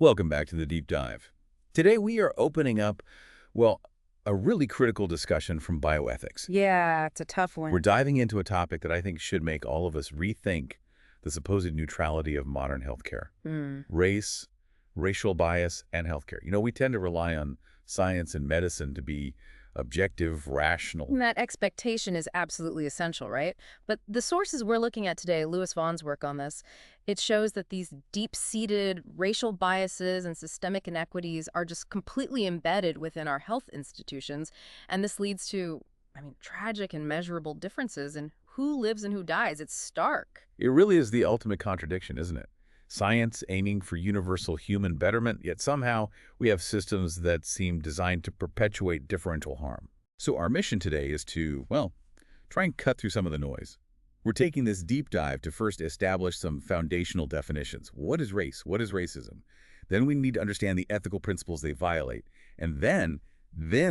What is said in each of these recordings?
Welcome back to the Deep Dive. Today we are opening up, well, a really critical discussion from bioethics. Yeah, it's a tough We're one. diving into a topic that I think should make all of us rethink the supposed neutrality of modern healthcare. Hmm. Race, racial bias, and healthcare. We tend to rely on science and medicine to be objective, rational. And that expectation is absolutely essential, right? But the sources we're looking at today, Lewis Vaughn's work on this, it shows that these deep-seated racial biases and systemic inequities are just completely embedded within our health institutions. And this leads to, tragic and measurable differences in who lives and who dies. It's stark. It really is the ultimate contradiction, isn't it? Science aiming for universal human betterment, yet somehow we have systems that seem designed to perpetuate differential harm. So our mission today is to, well, try and cut through some of the noise. We're taking this deep dive to first establish some foundational definitions. What is race? What is racism? Then we need to understand the ethical principles they violate. And then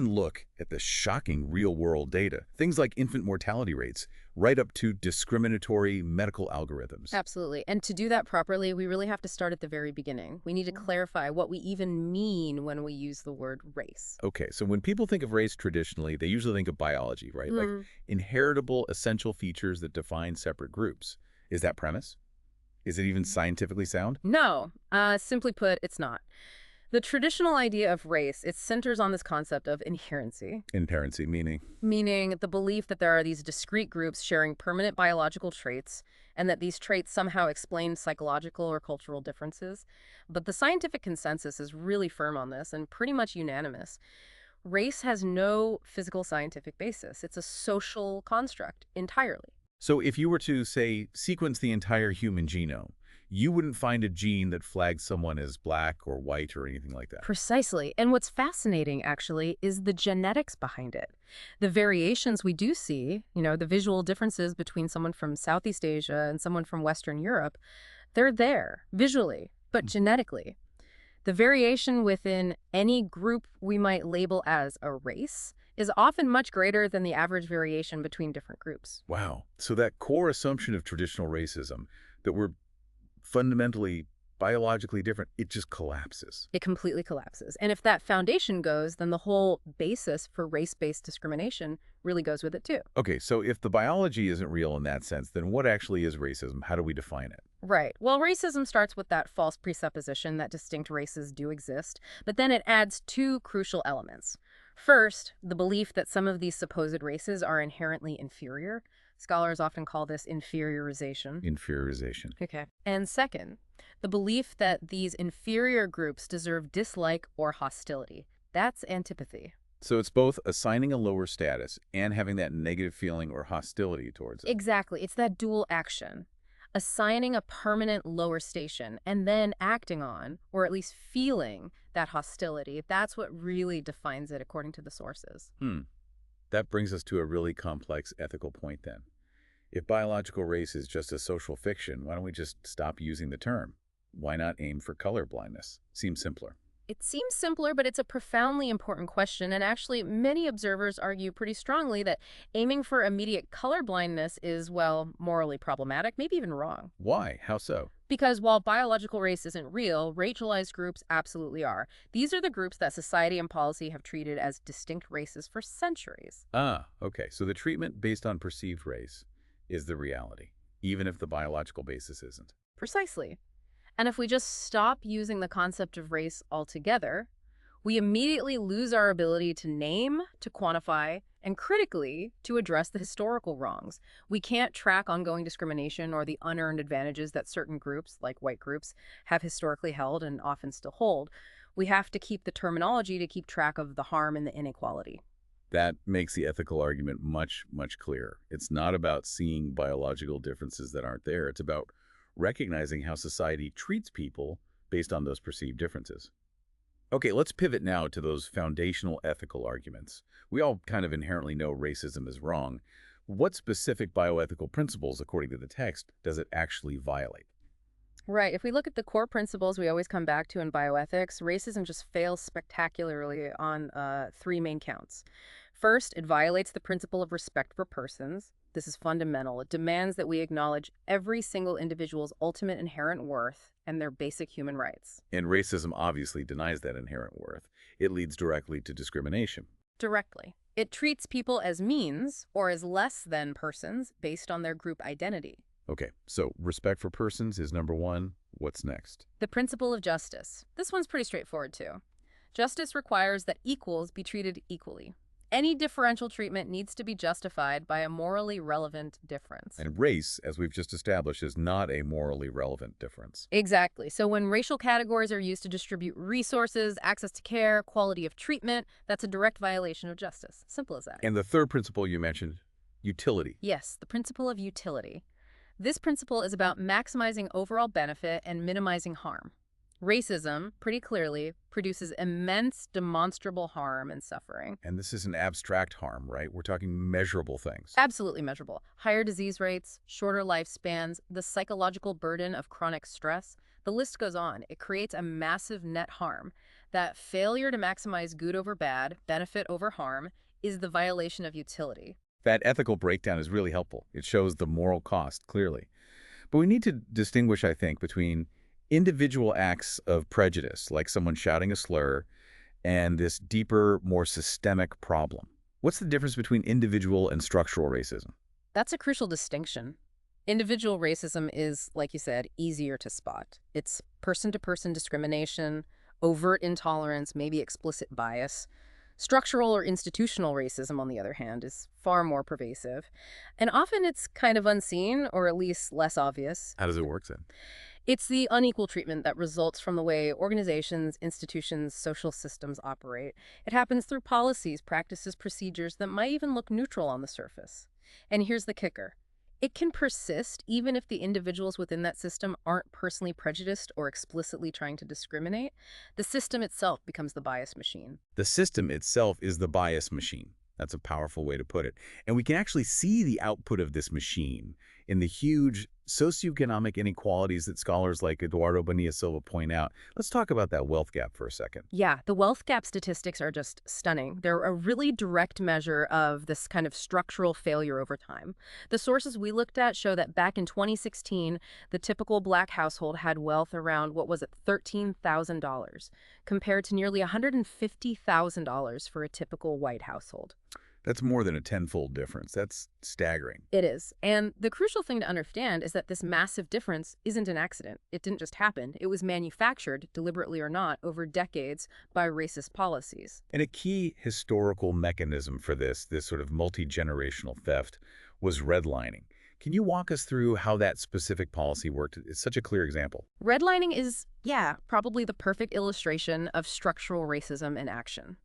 look at the shocking real-world data. Things like infant mortality rates, right up to discriminatory medical algorithms. Absolutely. And to do that properly, we really have to start at the very beginning. We need to clarify what we even mean when we use the word race. Okay, so when people think of race traditionally, they usually think of biology, right? Like inheritable essential features that define separate groups. Is that premise? Is it even scientifically sound? No, simply put, it's not. The traditional idea of race, it centers on this concept of inherency, Inherency, meaning? meaning the belief that there are these discrete groups sharing permanent biological traits and that these traits somehow explain psychological or cultural differences. But the scientific consensus is really firm on this and pretty much unanimous. Race has no physical scientific basis. It's a social construct entirely. So if you were to, say, sequence the entire human genome, you wouldn't find a gene that flags someone as black or white or anything like that. Precisely. And what's fascinating, actually, is the genetics behind it. The variations we do see, the visual differences between someone from Southeast Asia and someone from Western Europe, they're there visually, but genetically. The variation within any group we might label as a race is often much greater than the average variation between different groups. Wow. So that core assumption of traditional racism, that we're fundamentally biologically different, it just collapses. It completely collapses. And if that foundation goes, then the whole basis for race-based discrimination really goes with it too. Okay, so if the biology isn't real in that sense, then what actually is racism? How do we define it? Right. Well, racism starts with that false presupposition that distinct races do exist, but then it adds two crucial elements. First, the belief that some of these supposed races are inherently inferior. Scholars often call this inferiorization. Inferiorization. Okay. And second, the belief that these inferior groups deserve dislike or hostility. That's antipathy. So it's both assigning a lower status and having that negative feeling or hostility towards it. Exactly. It's that dual action. Assigning a permanent lower station and then acting on, or at least feeling, that hostility. That's what really defines it according to the sources. That brings us to a really complex ethical point then. If biological race is just a social fiction, why don't we just stop using the term? Why not aim for color blindness? Seems simpler. It seems simpler, but it's a profoundly important question, and actually many observers argue pretty strongly that aiming for immediate colorblindness is, well, morally problematic, maybe even wrong. Why? How so? Because while biological race isn't real, racialized groups absolutely are. These are the groups that society and policy have treated as distinct races for centuries. Ah, okay. So the treatment based on perceived race is the reality, even if the biological basis isn't. Precisely. And if we just stop using the concept of race altogether, we immediately lose our ability to name, to quantify, and critically to address the historical wrongs. We can't track ongoing discrimination or the unearned advantages that certain groups, like white groups, have historically held and often still hold. We have to keep the terminology to keep track of the harm and the inequality. That makes the ethical argument much, much clearer. It's not about seeing biological differences that aren't there. It's about recognizing how society treats people based on those perceived differences. Okay, let's pivot now to those foundational ethical arguments. We all kind of inherently know racism is wrong. What specific bioethical principles, according to the text, does it actually violate? Right. If we look at the core principles we always come back to in bioethics, racism just fails spectacularly on three main counts. First, it violates the principle of respect for persons. This is fundamental. It demands that we acknowledge every single individual's ultimate inherent worth and their basic human rights. And racism obviously denies that inherent worth. It leads directly to discrimination. Directly. It treats people as means or as less than persons based on their group identity. Okay, so respect for persons is number one. What's next? The principle of justice. This one's pretty straightforward, too. Justice requires that equals be treated equally. Any differential treatment needs to be justified by a morally relevant difference. And race, as we've just established, is not a morally relevant difference. Exactly. So when racial categories are used to distribute resources, access to care, quality of treatment, that's a direct violation of justice. Simple as that. And the third principle you mentioned, utility. Yes, the principle of utility. This principle is about maximizing overall benefit and minimizing harm. Racism, pretty clearly, produces immense demonstrable harm and suffering. And this is an abstract harm, right? We're talking measurable things. Absolutely measurable. Higher disease rates, shorter lifespans, the psychological burden of chronic stress. The list goes on. It creates a massive net harm. That failure to maximize good over bad, benefit over harm, is the violation of utility. That ethical breakdown is really helpful. It shows the moral cost clearly. But we need to distinguish, I think, between individual acts of prejudice, like someone shouting a slur, and this deeper, more systemic problem. What's the difference between individual and structural racism? That's a crucial distinction. Individual racism is, like you said, easier to spot. It's person-to-person discrimination, overt intolerance, maybe explicit bias. Structural or institutional racism, on the other hand, is far more pervasive. And often it's kind of unseen, or at least less obvious. How does it work then? It's the unequal treatment that results from the way organizations, institutions, social systems operate. It happens through policies, practices, procedures that might even look neutral on the surface. And here's the kicker. It can persist even if the individuals within that system aren't personally prejudiced or explicitly trying to discriminate. The system itself becomes the bias machine. The system itself is the bias machine. That's a powerful way to put it. And we can actually see the output of this machine in the huge socioeconomic inequalities that scholars like Eduardo Bonilla Silva point out. Let's talk about that wealth gap for a second. Yeah, the wealth gap statistics are just stunning. They're a really direct measure of this kind of structural failure over time. The sources we looked at show that back in 2016, the typical Black household had wealth around, what was it, $13,000, compared to nearly $150,000 for a typical white household. That's more than a tenfold difference. That's staggering. It is. And the crucial thing to understand is that this massive difference isn't an accident. It didn't just happen. It was manufactured, deliberately or not, over decades by racist policies. And a key historical mechanism for this sort of multi-generational theft, was redlining. Can you walk us through how that specific policy worked? It's such a clear example. Redlining is, probably the perfect illustration of structural racism in action.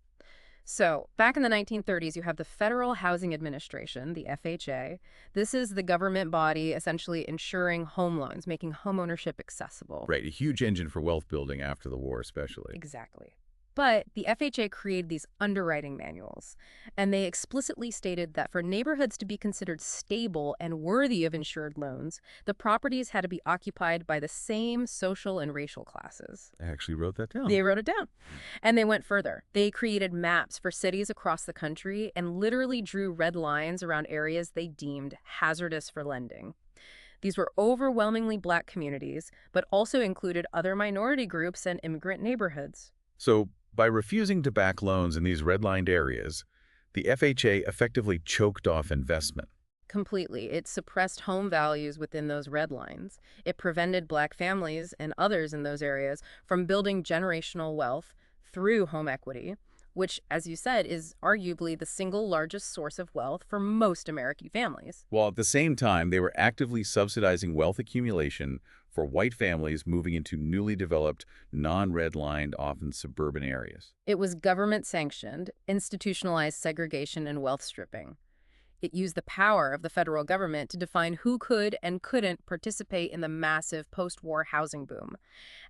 So, back in the 1930s, you have the Federal Housing Administration, the FHA. This is the government body essentially ensuring home loans, making homeownership accessible. Right, a huge engine for wealth building after the war especially. Exactly. But the FHA created these underwriting manuals, and they explicitly stated that for neighborhoods to be considered stable and worthy of insured loans, the properties had to be occupied by the same social and racial classes. I actually wrote that down. They wrote it down. And they went further. They created maps for cities across the country and literally drew red lines around areas they deemed hazardous for lending. These were overwhelmingly Black communities, but also included other minority groups and immigrant neighborhoods. So, by refusing to back loans in these redlined areas, the FHA effectively choked off investment. Completely. It suppressed home values within those red lines. It prevented Black families and others in those areas from building generational wealth through home equity, which, as you said, is arguably the single largest source of wealth for most American families. While at the same time, they were actively subsidizing wealth accumulation for white families moving into newly developed, non-redlined, often suburban areas. It was government-sanctioned, institutionalized segregation and wealth stripping. It used the power of the federal government to define who could and couldn't participate in the massive post-war housing boom.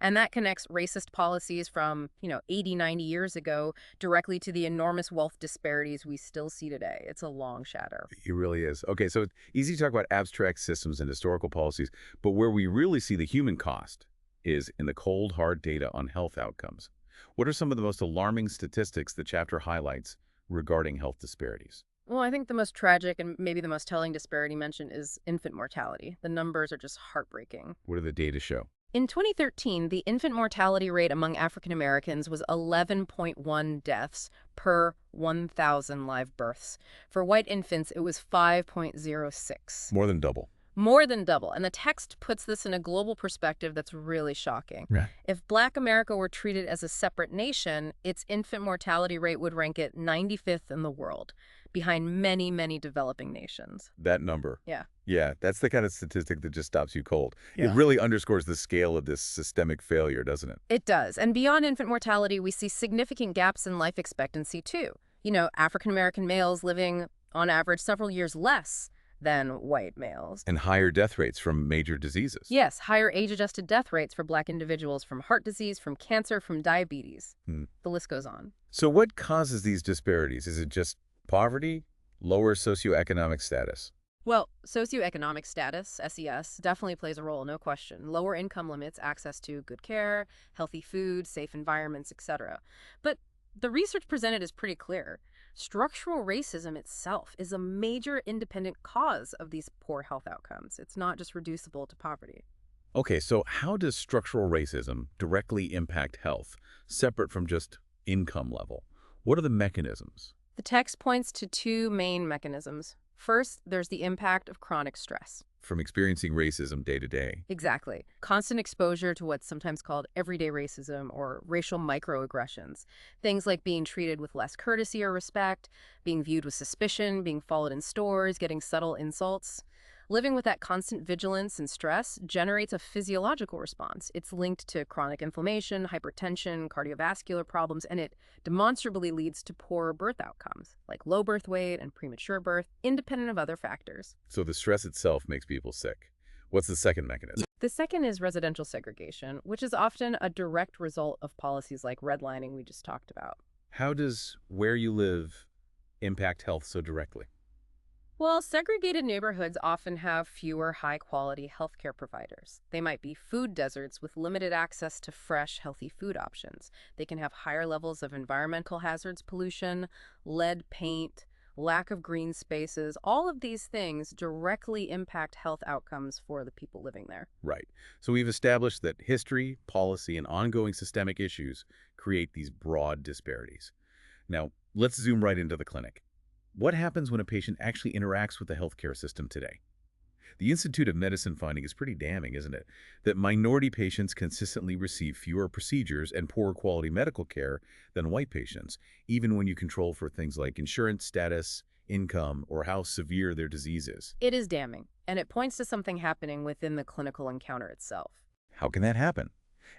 And that connects racist policies from, 80, 90 years ago directly to the enormous wealth disparities we still see today. It's a long shadow. It really is. Okay, so it's easy to talk about abstract systems and historical policies, but where we really see the human cost is in the cold, hard data on health outcomes. What are some of the most alarming statistics the chapter highlights regarding health disparities? Well, I think the most tragic and maybe the most telling disparity mentioned is infant mortality. The numbers are just heartbreaking. What do the data show? In 2013, the infant mortality rate among African Americans was 11.1 deaths per 1,000 live births. For white infants, it was 5.06. More than double. More than double. And the text puts this in a global perspective that's really shocking. Yeah. If Black America were treated as a separate nation, its infant mortality rate would rank it 95th in the world, behind many, many developing nations. That number. Yeah. Yeah, that's the kind of statistic that just stops you cold. It Yeah. really underscores the scale of this systemic failure, doesn't it? It does. And beyond infant mortality, we see significant gaps in life expectancy, too. You know, African American males living, on average, several years less than white males. And higher death rates from major diseases. Yes, higher age-adjusted death rates for Black individuals from heart disease, from cancer, from diabetes. The list goes on. So what causes these disparities? Is it just poverty, lower socioeconomic status? Well, socioeconomic status, SES, definitely plays a role, no question. Lower income limits access to good care, healthy food, safe environments, etc. But the research presented is pretty clear. Structural racism itself is a major independent cause of these poor health outcomes. It's not just reducible to poverty. Okay, so how does structural racism directly impact health, separate from just income level? What are the mechanisms? The text points to two main mechanisms. First, there's the impact of chronic stress. From experiencing racism day to day. Exactly. Constant exposure to what's sometimes called everyday racism or racial microaggressions. Things like being treated with less courtesy or respect, being viewed with suspicion, being followed in stores, getting subtle insults. Living with that constant vigilance and stress generates a physiological response. It's linked to chronic inflammation, hypertension, cardiovascular problems, and it demonstrably leads to poorer birth outcomes, like low birth weight and premature birth, independent of other factors. So the stress itself makes people sick. What's the second mechanism? The second is residential segregation, which is often a direct result of policies like redlining we just talked about. How does where you live impact health so directly? Well, segregated neighborhoods often have fewer high-quality healthcare providers. They might be food deserts with limited access to fresh, healthy food options. They can have higher levels of environmental hazards, pollution, lead paint, lack of green spaces. All of these things directly impact health outcomes for the people living there. Right. So we've established that history, policy, and ongoing systemic issues create these broad disparities. Now, let's zoom right into the clinic. What happens when a patient actually interacts with the healthcare system today? The Institute of Medicine finding is pretty damning, isn't it? That minority patients consistently receive fewer procedures and poorer quality medical care than white patients, even when you control for things like insurance status, income, or how severe their disease is. It is damning, and it points to something happening within the clinical encounter itself. How can that happen?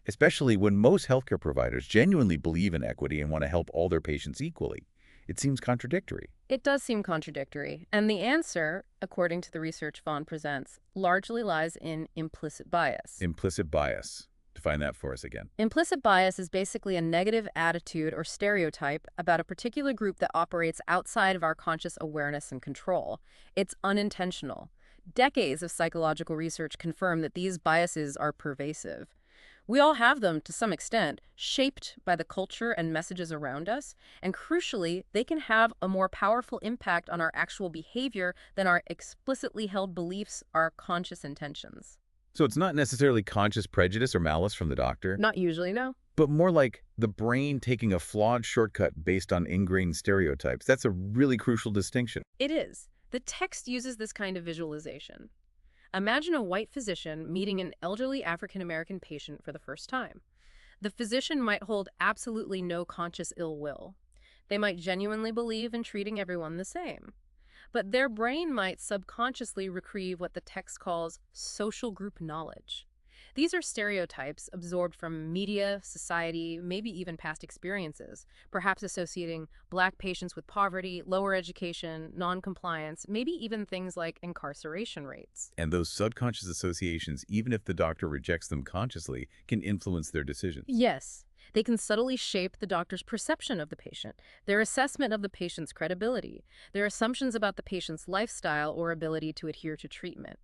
Especially when most healthcare providers genuinely believe in equity and want to help all their patients equally. It seems contradictory. It does seem contradictory, and the answer, according to the research Vaughn presents, largely lies in implicit bias. Implicit bias. Define that for us again. Implicit bias is basically a negative attitude or stereotype about a particular group that operates outside of our conscious awareness and control. It's unintentional. Decades of psychological research confirm that these biases are pervasive. We all have them to some extent, shaped by the culture and messages around us, and crucially, they can have a more powerful impact on our actual behavior than our explicitly held beliefs, our conscious intentions. So it's not necessarily conscious prejudice or malice from the doctor, Not usually, no. but more like the brain taking a flawed shortcut based on ingrained stereotypes. That's a really crucial distinction. It is. The text uses this kind of visualization. Imagine a white physician meeting an elderly African-American patient for the first time. The physician might hold absolutely no conscious ill will. They might genuinely believe in treating everyone the same. But their brain might subconsciously retrieve what the text calls social group knowledge. These are stereotypes absorbed from media, society, maybe even past experiences, perhaps associating Black patients with poverty, lower education, non-compliance, maybe even things like incarceration rates. And those subconscious associations, even if the doctor rejects them consciously, can influence their decisions. Yes, they can subtly shape the doctor's perception of the patient, their assessment of the patient's credibility, their assumptions about the patient's lifestyle or ability to adhere to treatment.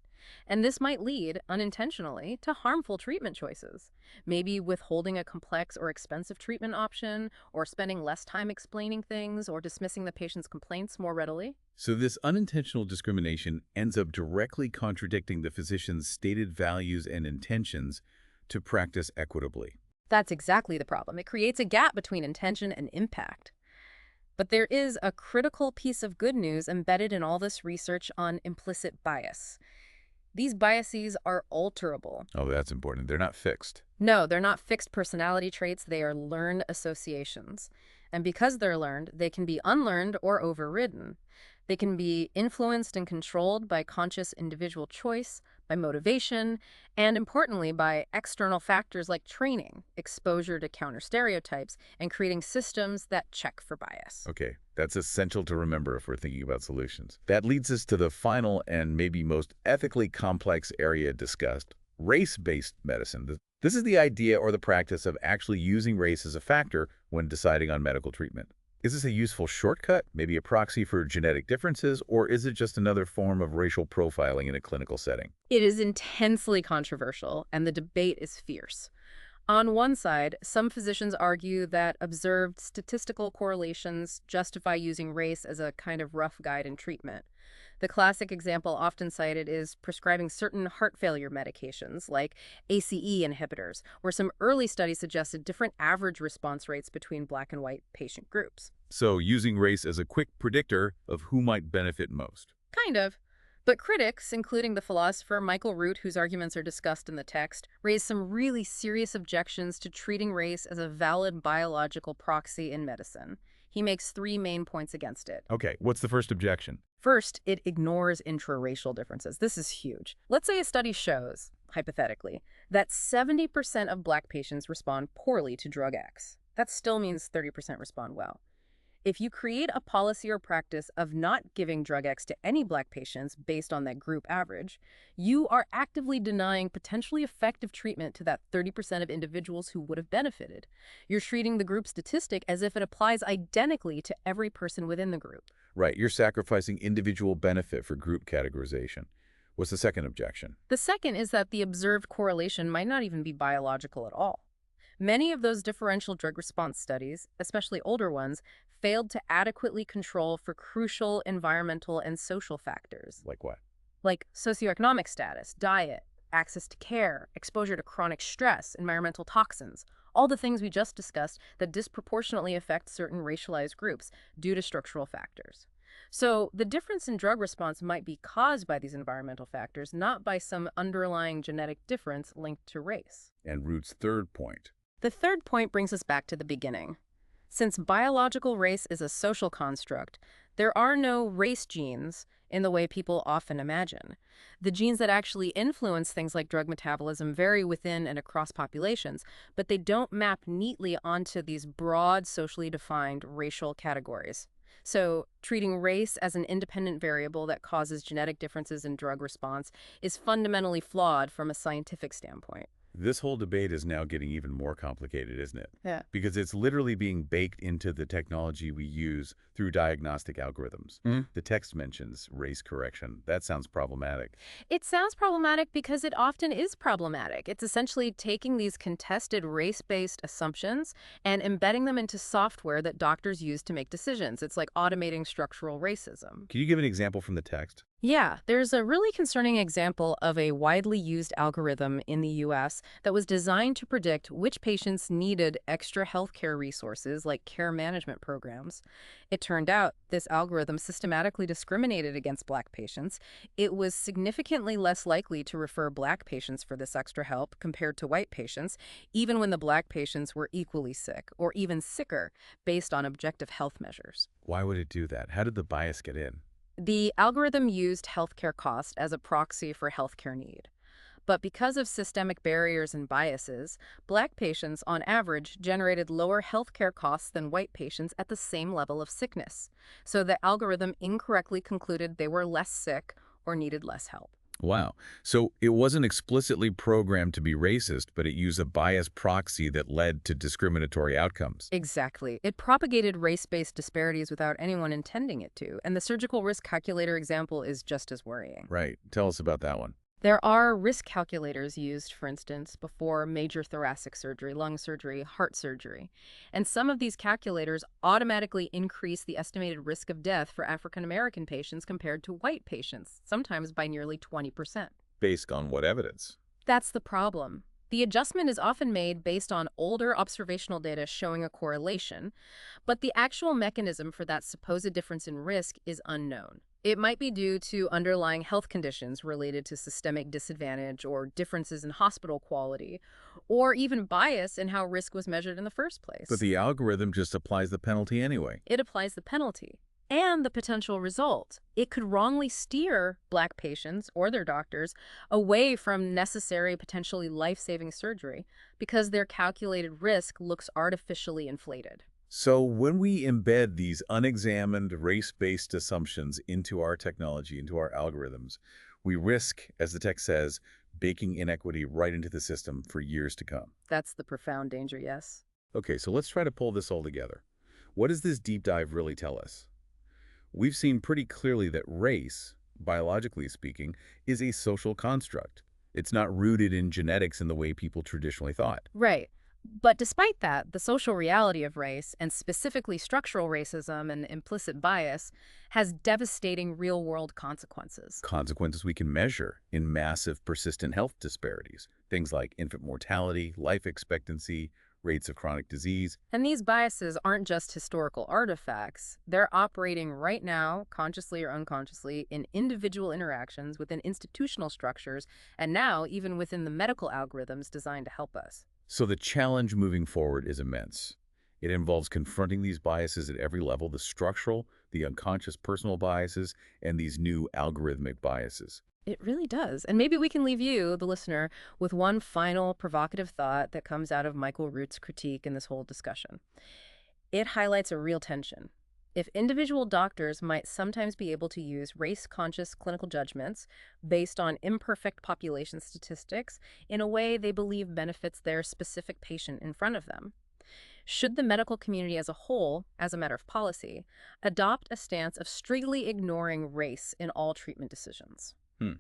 And this might lead, unintentionally, to harmful treatment choices. Maybe withholding a complex or expensive treatment option, or spending less time explaining things, or dismissing the patient's complaints more readily. So this unintentional discrimination ends up directly contradicting the physician's stated values and intentions to practice equitably. That's exactly the problem. It creates a gap between intention and impact. But there is a critical piece of good news embedded in all this research on implicit bias. These biases are alterable. Oh, that's important. They're not fixed. No, they're not fixed personality traits, they are learned associations. And because they're learned, they can be unlearned or overridden. They can be influenced and controlled by conscious individual choice, by motivation, and importantly, by external factors like training, exposure to counter-stereotypes, and creating systems that check for bias. Okay, that's essential to remember if we're thinking about solutions. That leads us to the final and maybe most ethically complex area discussed, race-based medicine. This is the idea or the practice of actually using race as a factor when deciding on medical treatment. Is this a useful shortcut, maybe a proxy for genetic differences, or is it just another form of racial profiling in a clinical setting? It is intensely controversial, and the debate is fierce. On one side, some physicians argue that observed statistical correlations justify using race as a kind of rough guide in treatment. The classic example often cited is prescribing certain heart failure medications, like ACE inhibitors, where some early studies suggested different average response rates between Black and white patient groups. So using race as a quick predictor of who might benefit most. Kind of. But critics, including the philosopher Michael Root, whose arguments are discussed in the text, raise some really serious objections to treating race as a valid biological proxy in medicine. He makes three main points against it. Okay, what's the first objection? First, it ignores intra-racial differences. This is huge. Let's say a study shows, hypothetically, that 70% of Black patients respond poorly to drug X. That still means 30% respond well. If you create a policy or practice of not giving drug X to any Black patients based on that group average, you are actively denying potentially effective treatment to that 30% of individuals who would have benefited. You're treating the group statistic as if it applies identically to every person within the group. Right, you're sacrificing individual benefit for group categorization. What's the second objection? The second is that the observed correlation might not even be biological at all. Many of those differential drug response studies, especially older ones, failed to adequately control for crucial environmental and social factors. Like what? Like socioeconomic status, diet, access to care, exposure to chronic stress, environmental toxins, all the things we just discussed that disproportionately affect certain racialized groups due to structural factors. So the difference in drug response might be caused by these environmental factors, not by some underlying genetic difference linked to race. And Root's third point. The third point brings us back to the beginning. Since biological race is a social construct, there are no race genes in the way people often imagine. The genes that actually influence things like drug metabolism vary within and across populations, but they don't map neatly onto these broad, socially defined racial categories. So, treating race as an independent variable that causes genetic differences in drug response is fundamentally flawed from a scientific standpoint. This whole debate is now getting even more complicated, isn't it? Yeah. Because it's literally being baked into the technology we use through diagnostic algorithms. The text mentions race correction. That sounds problematic. It sounds problematic because it often is problematic. It's essentially taking these contested race-based assumptions and embedding them into software that doctors use to make decisions. It's like automating structural racism. Can you give an example from the text? Yeah, there's a really concerning example of a widely used algorithm in the US that was designed to predict which patients needed extra healthcare resources like care management programs. It turned out this algorithm systematically discriminated against Black patients. It was significantly less likely to refer Black patients for this extra help compared to white patients, even when the Black patients were equally sick or even sicker based on objective health measures. Why would it do that? How did the bias get in? The algorithm used healthcare cost as a proxy for healthcare need. But because of systemic barriers and biases, Black patients, on average, generated lower healthcare costs than white patients at the same level of sickness. So the algorithm incorrectly concluded they were less sick or needed less help. Wow. So it wasn't explicitly programmed to be racist, but it used a bias proxy that led to discriminatory outcomes. Exactly. It propagated race-based disparities without anyone intending it to, and the surgical risk calculator example is just as worrying. Right. Tell us about that one. There are risk calculators used, for instance, before major thoracic surgery, lung surgery, heart surgery. And some of these calculators automatically increase the estimated risk of death for African American patients compared to white patients, sometimes by nearly 20%. Based on what evidence? That's the problem. The adjustment is often made based on older observational data showing a correlation, but the actual mechanism for that supposed difference in risk is unknown. It might be due to underlying health conditions related to systemic disadvantage or differences in hospital quality, or even bias in how risk was measured in the first But place. the algorithm just applies the penalty anyway. It applies the penalty. And the potential result. It could wrongly steer Black patients or their doctors away from necessary, potentially life-saving surgery because their calculated risk looks artificially inflated. So when we embed these unexamined race-based assumptions into our technology, into our algorithms, we risk, as the text says, baking inequity right into the system for years to come. That's the profound danger, yes. Okay, so let's try to pull this all together. What does this deep dive really tell us? We've seen pretty clearly that race, biologically speaking, is a social construct. It's not rooted in genetics in the way people traditionally thought. Right. But despite that, the social reality of race, and specifically structural racism and implicit bias, has devastating real-world consequences. Consequences we can measure in massive, persistent health disparities. Things like infant mortality, life expectancy, rates of chronic disease. And these biases aren't just historical artifacts. They're operating right now, consciously or unconsciously, in individual interactions within institutional structures, and now even within the medical algorithms designed to help us. So the challenge moving forward is immense. It involves confronting these biases at every level, the structural, the unconscious personal biases, and these new algorithmic biases. It really does. And maybe we can leave you, the listener, with one final provocative thought that comes out of Michael Root's critique in this whole discussion. It highlights a real tension. If individual doctors might sometimes be able to use race-conscious clinical judgments based on imperfect population statistics in a way they believe benefits their specific patient in front of them, should the medical community as a whole, as a matter of policy, adopt a stance of strictly ignoring race in all treatment decisions? Hmm.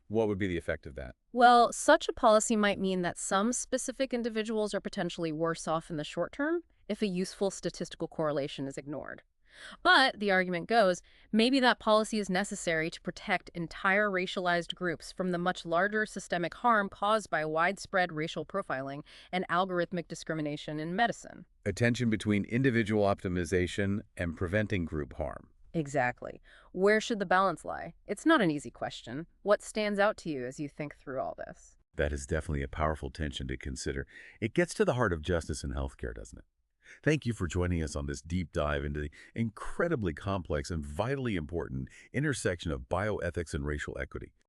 What would be the effect of that? Well, such a policy might mean that some specific individuals are potentially worse off in the short term if a useful statistical correlation is ignored. But, the argument goes, maybe that policy is necessary to protect entire racialized groups from the much larger systemic harm caused by widespread racial profiling and algorithmic discrimination in medicine. A tension between individual optimization and preventing group harm. Exactly. Where should the balance lie? It's not an easy question. What stands out to you as you think through all this? That is definitely a powerful tension to consider. It gets to the heart of justice in healthcare, doesn't it? Thank you for joining us on this deep dive into the incredibly complex and vitally important intersection of bioethics and racial equity.